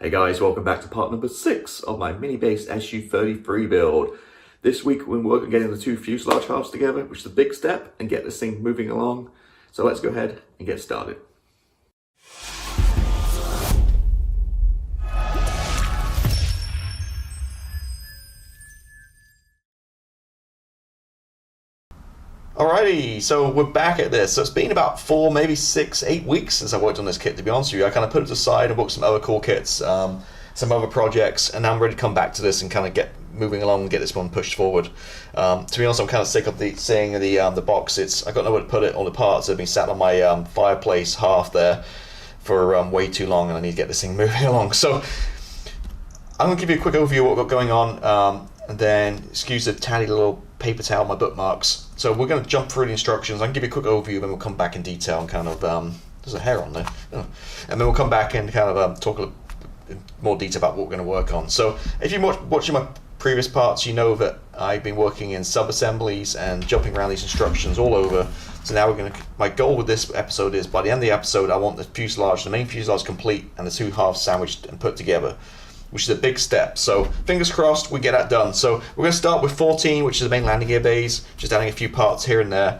Hey guys, welcome back to part number 6 of my Minibase SU-33 build. This week we're working on getting the two fuselage halves together, which is a big step, and get this thing moving along. So let's go ahead and get started. Alrighty, so we're back at this. So it's been about 4, maybe 6, 8 weeks since I worked on this kit, to be honest with you. I kind of put it aside and worked some other cool kits, some other projects, and now I'm ready to come back to this and kind of get moving along and get this one pushed forward. To be honest, I'm kind of sick of seeing the box. I got nowhere to put it. All the parts have been sat on my fireplace half there for way too long, and I need to get this thing moving along. So I'm going to give you a quick overview of what we've got going on, and then excuse the tatty little paper towel, my bookmarks. So we're going to jump through the instructions. I can give you a quick overview, then we'll come back in detail and kind of, there's a hair on there, oh. And then we'll come back and kind of talk a little more detail about what we're going to work on. So if you're watching my previous parts, you know that I've been working in sub-assemblies and jumping around these instructions all over. So now my goal with this episode is, by the end of the episode, I want the main fuselage complete and the two halves sandwiched and put together, which is a big step. So fingers crossed we get that done. So we're going to start with 14, which is the main landing gear bays, just adding a few parts here and there.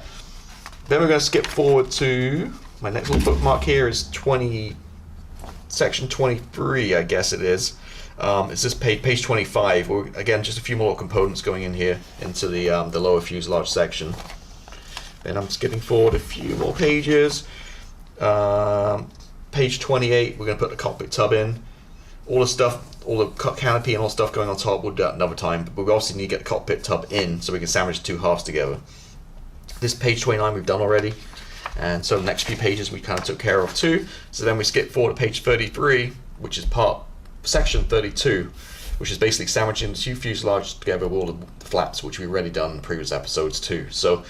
Then we're going to skip forward to my next little bookmark here is section 23, I guess it is. It's this page 25. Again, just a few more components going in here into the lower fuselage section. Then I'm skipping forward a few more pages. Page 28, we're going to put the cockpit tub in. All the stuff, all the canopy and all the stuff going on top, we'll do that another time, but we obviously need to get the cockpit tub in so we can sandwich the two halves together. This page 29 we've done already, and so the next few pages we kind of took care of too. So then we skip forward to page 33, which is section 32, which is basically sandwiching the two fuselages together with all the flaps, which we've already done in the previous episodes too. So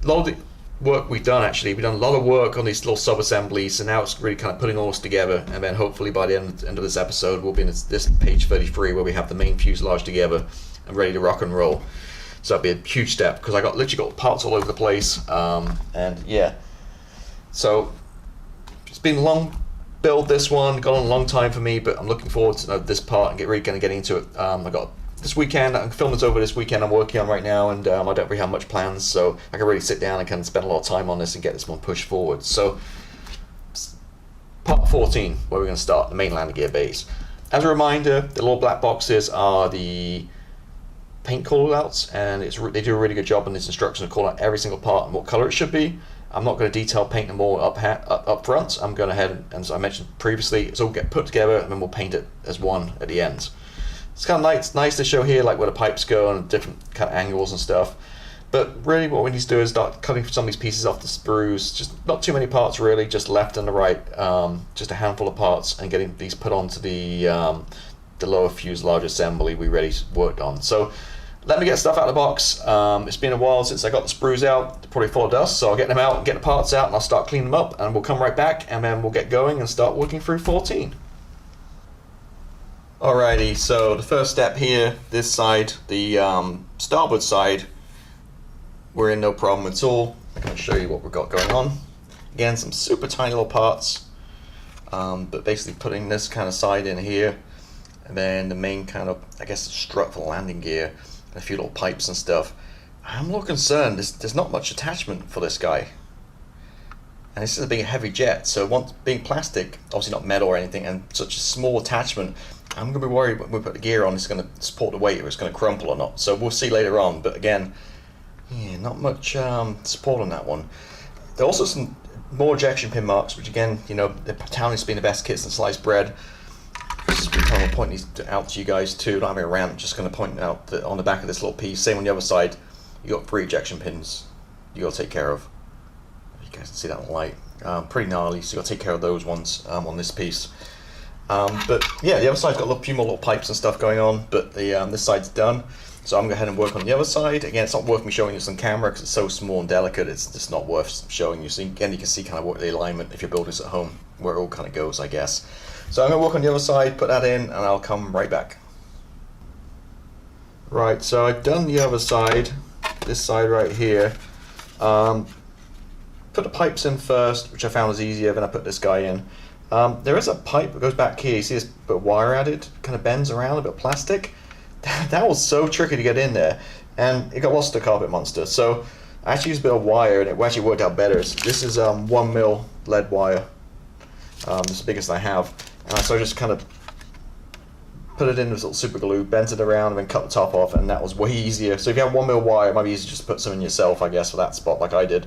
a lot of the work we've done a lot of work on these little sub-assemblies, so now it's really kind of putting all this together, and then hopefully by the end of this episode we'll be in this page 33 where we have the main fuselage together and ready to rock and roll. So that'd be a huge step, because I literally got parts all over the place, and yeah, so it's been a long build, this one gone on a long time for me, but I'm looking forward to this part and really going to get into it. I got this weekend, I can film this over this weekend I'm working on right now, and I don't really have much plans, so I can really sit down and kind of spend a lot of time on this and get this one pushed forward. So part 14, where we're going to start, the main landing gear bays. As a reminder, the little black boxes are the paint callouts, and they do a really good job in this instruction to call out every single part and what color it should be. I'm not going to detail paint them all up front. I'm going ahead and, as I mentioned previously, it's all get put together and then we'll paint it as one at the end. It's kind of nice to show here, like where the pipes go and different kind of angles and stuff. But really what we need to do is start cutting some of these pieces off the sprues. Just not too many parts really, just left and the right, just a handful of parts, and getting these put onto the lower fuselage assembly we already worked on. So let me get stuff out of the box. It's been a while since I got the sprues out, they're probably full of dust, so I'll get them out and get the parts out and I'll start cleaning them up, and we'll come right back and then we'll get going and start working through 14. Alrighty, so the first step here, this side, the starboard side, we're in no problem at all. I'm going to show you what we've got going on. Again, some super tiny little parts, but basically putting this kind of side in here, and then the main kind of, I guess, the strut for the landing gear, and a few little pipes and stuff. I'm a little concerned, there's not much attachment for this guy. And this is a big heavy jet, so being plastic, obviously not metal or anything, and such a small attachment, I'm going to be worried when we put the gear on, it's going to support the weight, or it's going to crumple or not. So we'll see later on, but again, yeah, not much support on that one. There are also some more ejection pin marks, which again, you know, the Italian's been the best kit since sliced bread. Just kind of point these out to you guys too, not having a rant, just going to point out that on the back of this little piece, same on the other side, you got 3 ejection pins you got to take care of. You guys can see that in the light. Pretty gnarly, so you got to take care of those ones on this piece. But yeah, the other side's got a few more little pipes and stuff going on, but this side's done. So I'm going to go ahead and work on the other side. Again, it's not worth me showing this on camera because it's so small and delicate, it's just not worth showing you. So again, you can see kind of what the alignment, if you're building this at home, where it all kind of goes, I guess. So I'm going to work on the other side, put that in, and I'll come right back. Right, so I've done the other side, this side right here. Put the pipes in first, which I found was easier, then I put this guy in. There is a pipe that goes back here. You see this bit of wire added, kind of bends around, a bit of plastic. That was so tricky to get in there, and it got lost to the carpet monster. So I actually used a bit of wire, and it actually worked out better. This is 1mm lead wire. This is the biggest I have, and so I just kind of put it in with super glue, bent it around, and then cut the top off, and that was way easier. So if you have 1mm wire, it might be easier just to put some in yourself, I guess, for that spot, like I did.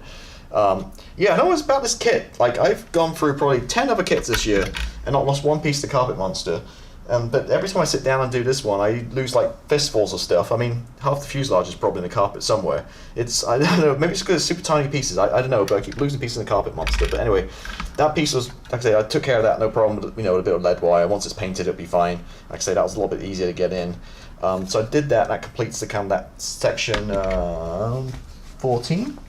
Yeah, I know it's about this kit. Like, I've gone through probably 10 other kits this year and not lost one piece to Carpet Monster. But every time I sit down and do this one, I lose like fistfuls of stuff. I mean, half the fuselage is probably in the carpet somewhere. I don't know, maybe it's because it's super tiny pieces. I don't know, but I keep losing pieces in the Carpet Monster. But anyway, that piece was, like I say, I took care of that, no problem. With, with a bit of lead wire. Once it's painted, it'll be fine. Like I say, that was a little bit easier to get in. So I did that. That completes the kind of that section 14.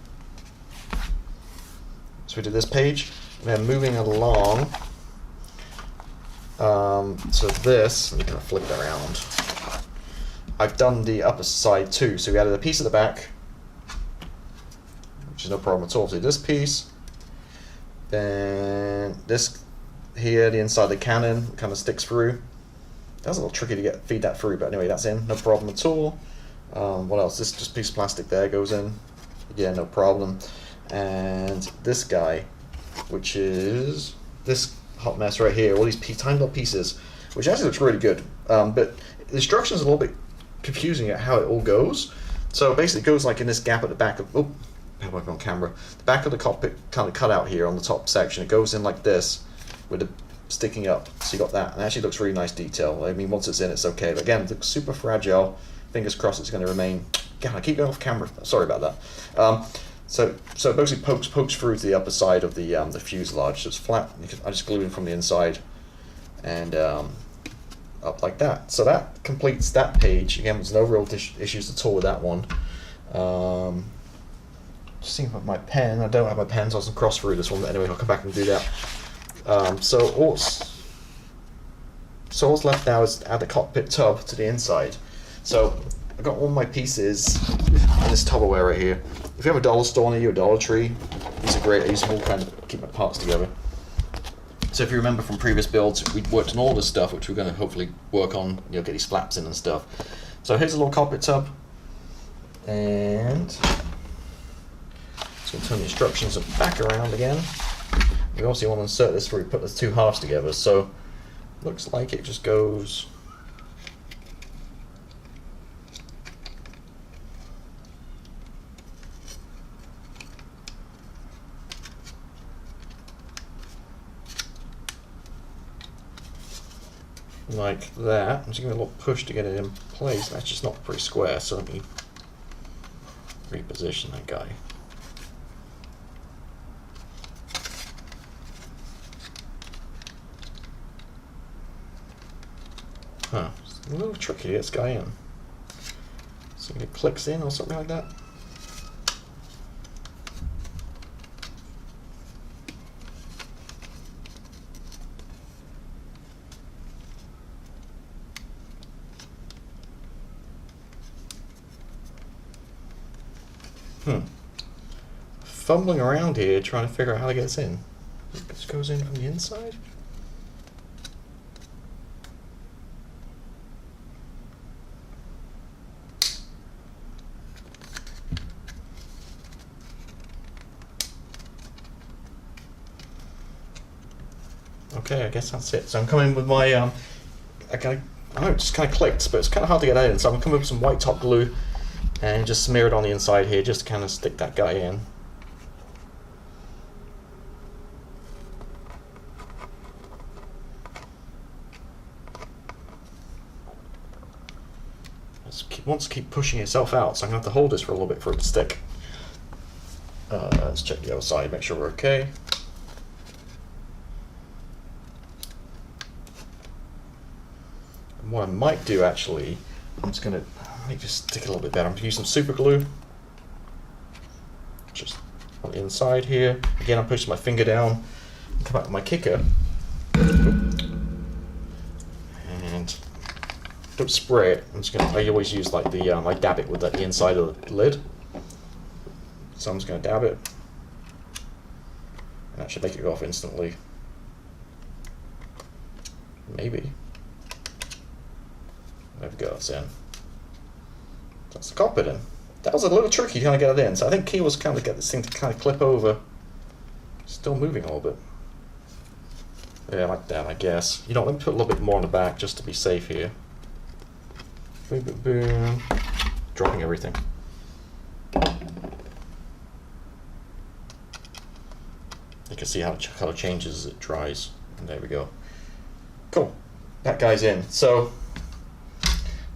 So we did this page, and then moving along. So this, let me kind of flip it around. I've done the upper side too. So we added a piece at the back, which is no problem at all. So this piece, then this here, the inside of the cannon kind of sticks through. That's a little tricky to feed that through, but anyway, that's in, no problem at all. What else? This just piece of plastic there goes in. Again, no problem. And this guy, which is this hot mess right here, all these tiny little pieces, which actually looks really good. But the instructions are a little bit confusing at how it all goes. So basically it goes like in this gap at the back of, I'm on camera, the back of the cockpit kind of cut out here on the top section. It goes in like this with the sticking up. So you got that, and it actually looks really nice detail. I mean, once it's in, it's okay. But again, it looks super fragile. Fingers crossed it's going to remain. God, I keep going off camera. Sorry about that. So it basically pokes through to the upper side of the fuselage. So it's flat. I just glue it from the inside and up like that. So that completes that page. Again, there's no real issues at all with that one. Just thinking about my pen. I don't have my pen, so I can cross through this one. But anyway, I'll come back and do that. So what's left now is add the cockpit tub to the inside. So I've got all my pieces in this Tupperware right here. If you have a dollar store near you, a Dollar Tree, these are great. I use them all kind of keep my parts together. So if you remember from previous builds, we worked on all this stuff, which we're going to hopefully work on, get these flaps in and stuff. So here's a little cockpit tub, and just going to turn the instructions back around again. We also want to insert this where we put the two halves together. So looks like it just goes like that. I'm just giving it a little push to get it in place. That's just not pretty square, so let me reposition that guy. Huh, it's a little tricky to get this guy in. So it clicks in or something like that. Fumbling around here trying to figure out how to get this in. It just goes in from the inside. Okay, I guess that's it. So I'm coming with my I know it just kind of clicked, but it's kind of hard to get that in. So I'm coming with some white top glue and just smear it on the inside here, just to kind of stick that guy in. It wants to keep pushing itself out, so I'm going to have to hold this for a little bit for it to stick. Let's check the other side, make sure we're okay. And what I might do actually, I'm just going to make this stick a little bit better. I'm going to use some super glue. Just on the inside here. Again, I'm pushing my finger down and come out with my kicker. And don't spray it. I always use like the I dab it with the inside of the lid. So I'm just going to dab it. And that should make it go off instantly. maybe. There we go, it's in. That's the cockpit in. That was a little tricky to kind of get it in, so I think key was kind of get this thing to kind of clip over. Still moving a little bit. Yeah, like that, I guess. You know, let me put a little bit more on the back just to be safe here. Boom, boom, boom. Dropping everything. You can see how the color changes as it dries. And there we go. Cool. That guy's in. So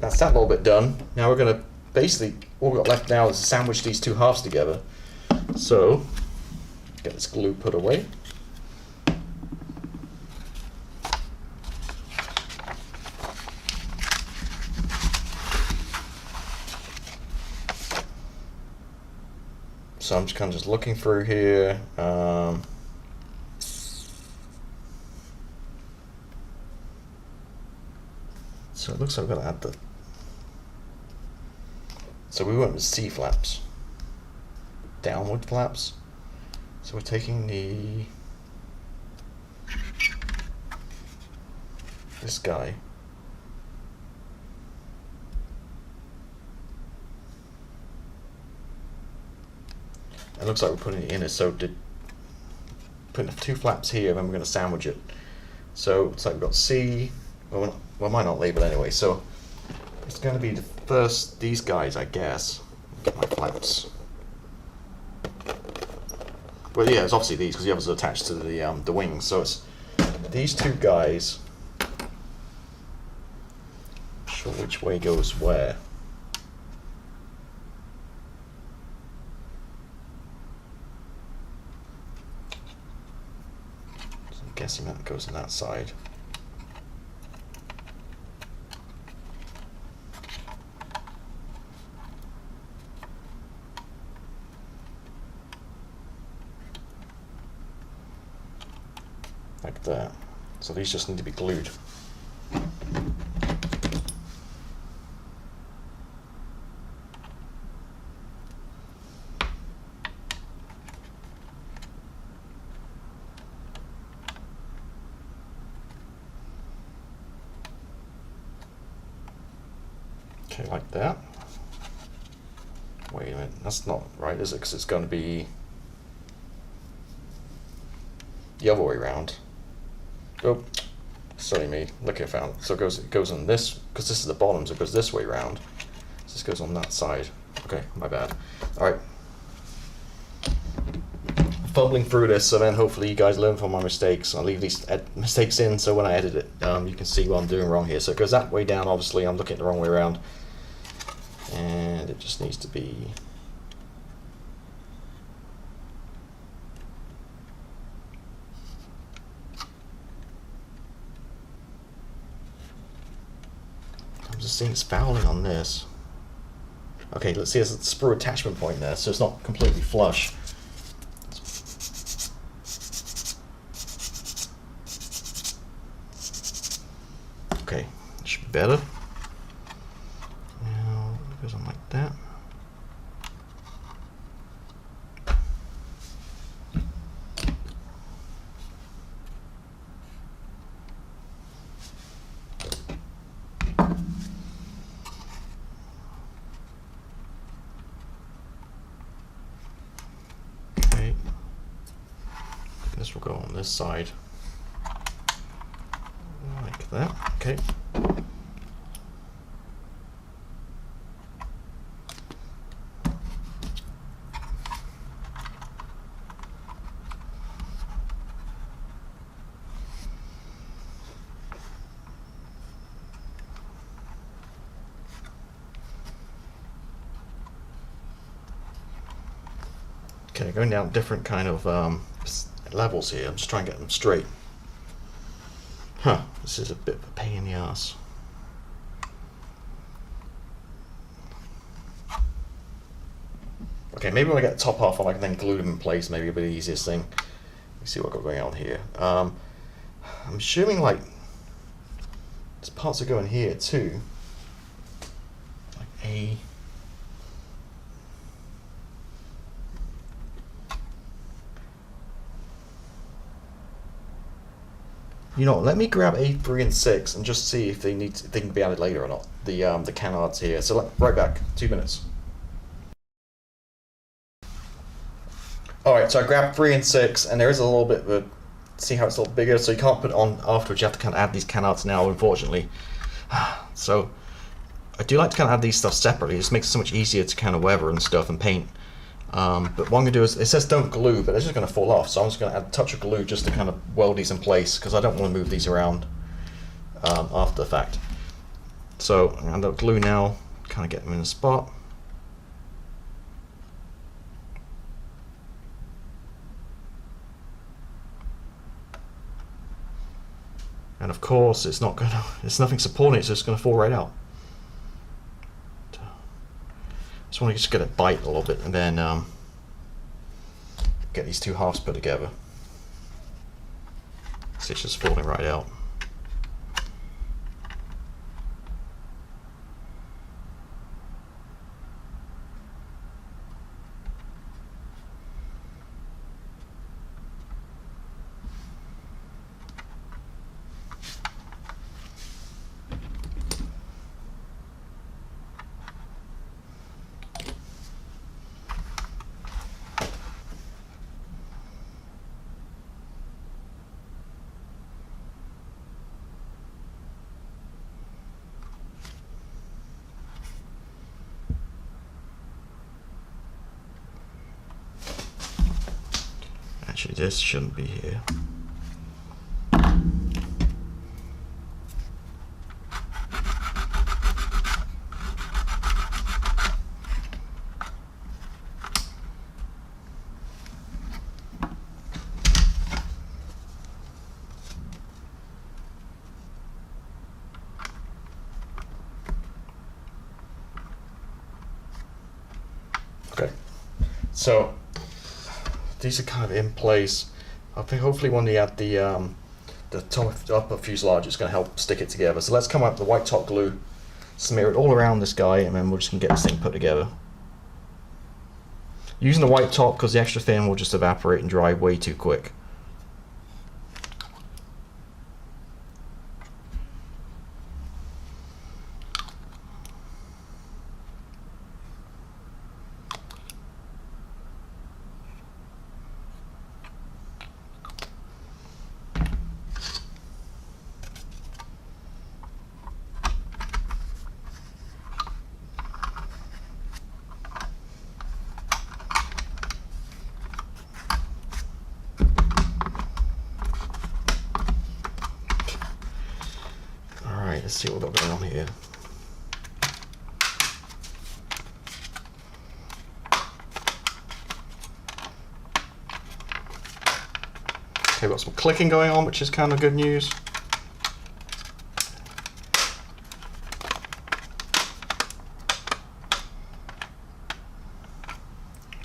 that's that little bit done. Now we're going to basically, all we've got left now is to sandwich these two halves together. So get this glue put away. So I'm just kind of just looking through here. So it looks like we're going to add the... So we went with C flaps. Downward flaps. So we're taking this guy. It looks like we're putting it in it, so putting the two flaps here, and then we're going to sandwich it. So it's like we've got C, well, I might not label anyway, so it's going to be the first, these guys, I guess. Get my flaps. Well, yeah, it's obviously these, because the others are attached to the wings, so it's these two guys. Not sure which way goes where. I'm guessing that goes on that side. Like that. So these just need to be glued. Okay, like that. Wait a minute, that's not right, is it? Because it's going to be the other way around. Oh, sorry me, look, I found it. So it goes on this, because this is the bottom, so it goes this way around. So this goes on that side. Okay, my bad. Alright. Fumbling through this, so then hopefully you guys learn from my mistakes. I'll leave these mistakes in, so when I edit it, you can see what I'm doing wrong here. So it goes that way down, obviously, I'm looking at the wrong way around. And it just needs to be... I'm just seeing it's fouling on this. Okay, let's see, there's a sprue attachment point there, so it's not completely flush. Okay, it should be better. Now it goes on like that. Okay, this will go on this side. Like that, okay. Okay, going down different kind of levels here. I'm just trying to get them straight. Huh, this is a bit of a pain in the ass. Okay, maybe when I get the top half on, I can then glue them in place. Maybe it'll be the easiest thing. Let's see what I've got going on here. I'm assuming like there's parts that go in here too. Like A. You know, let me grab A3 and 6 and just see if they can be added later or not. The canards here. So right back, 2 minutes. All right, so I grabbed 3 and 6, and there is a little bit of a, see how it's a little bigger, so you can't put it on afterwards. You have to kind of add these canards now, unfortunately. So I do like to kind of add these stuff separately. It just makes it so much easier to kind of weather and stuff and paint. But what I'm gonna do is, it says don't glue, but they're just gonna fall off. So I'm just gonna add a touch of glue just to kind of weld these in place, because I don't want to move these around after the fact. So I'm gonna add glue now, kind of get them in a spot. And of course, it's nothing supporting it, so it's gonna fall right out. Just want to get it bite a little bit, and then get these two halves put together. See, it's just falling right out. Actually, this shouldn't be here. Okay, so these are kind of in place. I think hopefully when they add the upper fuselage, it's going to help stick it together. So let's come up with the white top glue, smear it all around this guy, and then we're just going to get this thing put together. Using the white top because the extra thin will just evaporate and dry way too quick. Let's see what we've got going on here. Okay, we've got some clicking going on, which is kind of good news.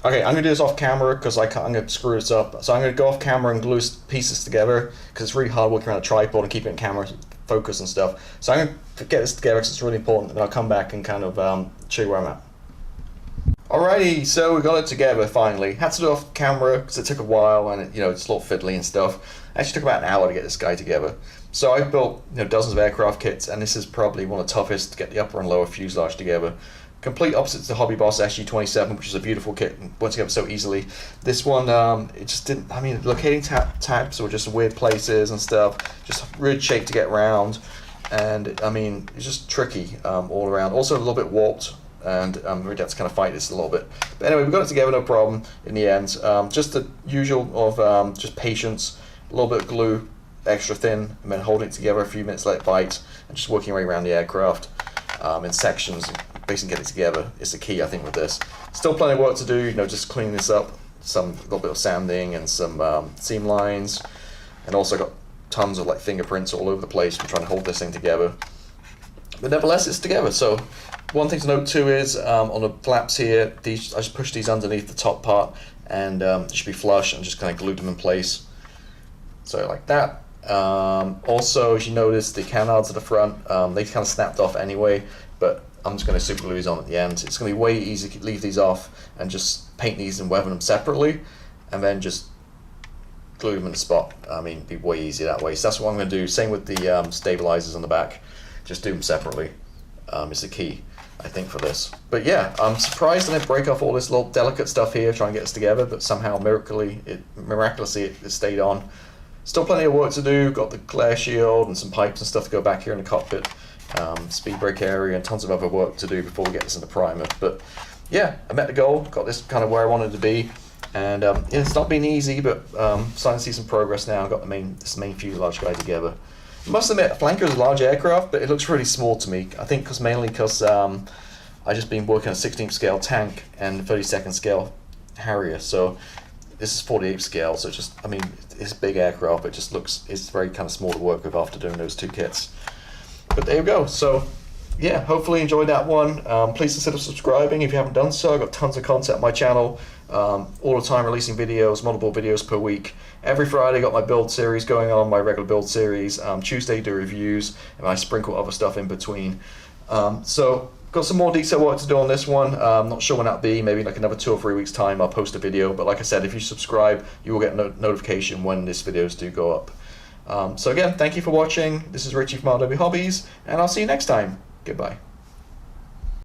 Okay, I'm going to do this off camera because I'm going to screw this up. So I'm going to go off camera and glue pieces together because it's really hard working around a tripod and keeping it in camera focus and stuff. So I'm going to get this together because it's really important, and I'll come back and kind of show you where I'm at. Alrighty, so we got it together finally. Had to do it off camera because it took a while and it's a little fiddly and stuff. Actually took about an hour to get this guy together. So I've built dozens of aircraft kits, and this is probably one of the toughest to get the upper and lower fuselage together. Complete opposite to the Hobby Boss SU-33, which is a beautiful kit and went together so easily. This one, it just didn't, locating tabs were just weird places and stuff, just weird shape to get around, and it's just tricky all around. Also a little bit warped, and we'd have to kind of fight this a little bit. But anyway, we got it together, no problem in the end. Just the usual of just patience, a little bit of glue, extra thin, and then holding it together a few minutes, let it bite, and just working your way around the aircraft in sections. Basically get it together is the key, I think, with this. Still plenty of work to do, just cleaning this up, a little bit of sanding and some seam lines, and also got tons of fingerprints all over the place from trying to hold this thing together. But nevertheless, it's together. So one thing to note too is on the flaps here, I just push these underneath the top part, and it should be flush, and just kind of glued them in place. So like that. Also, as you notice, the canards at the front, they kind of snapped off anyway, but I'm just going to super glue these on at the end. It's going to be way easy to leave these off and just paint these and weather them separately, and then just glue them in the spot. I mean, it'd be way easier that way. So that's what I'm going to do. Same with the stabilizers on the back. Just do them separately. Is the key, I think, for this. But yeah, I'm surprised I didn't break off all this little delicate stuff here trying to get this together, but somehow miraculously it stayed on. Still plenty of work to do. Got the glare shield and some pipes and stuff to go back here in the cockpit. Speed brake area and tons of other work to do before we get this in the primer. But yeah, I met the goal, got this kind of where I wanted to be, and it's not been easy, but starting to see some progress now. I've got this main fuselage guy together. I must admit, Flanker is a large aircraft, but it looks really small to me. I think mainly because I've just been working on a 16th scale tank and 32nd scale Harrier, so this is 48th scale, so it's a big aircraft, but it's very kind of small to work with after doing those two kits. But there you go. So yeah, hopefully you enjoyed that one. Please consider subscribing if you haven't done so. I've got tons of content on my channel, all the time releasing videos, multiple videos per week. Every Friday got my build series going on, my regular build series. Tuesday do reviews, and I sprinkle other stuff in between. So got some more detail work to do on this one. Not sure when that'll be, maybe like another 2 or 3 weeks time I'll post a video, but like I said, if you subscribe you will get notification when these videos do go up. So again, thank you for watching. This is Richie from RW Hobbies, and I'll see you next time. Goodbye.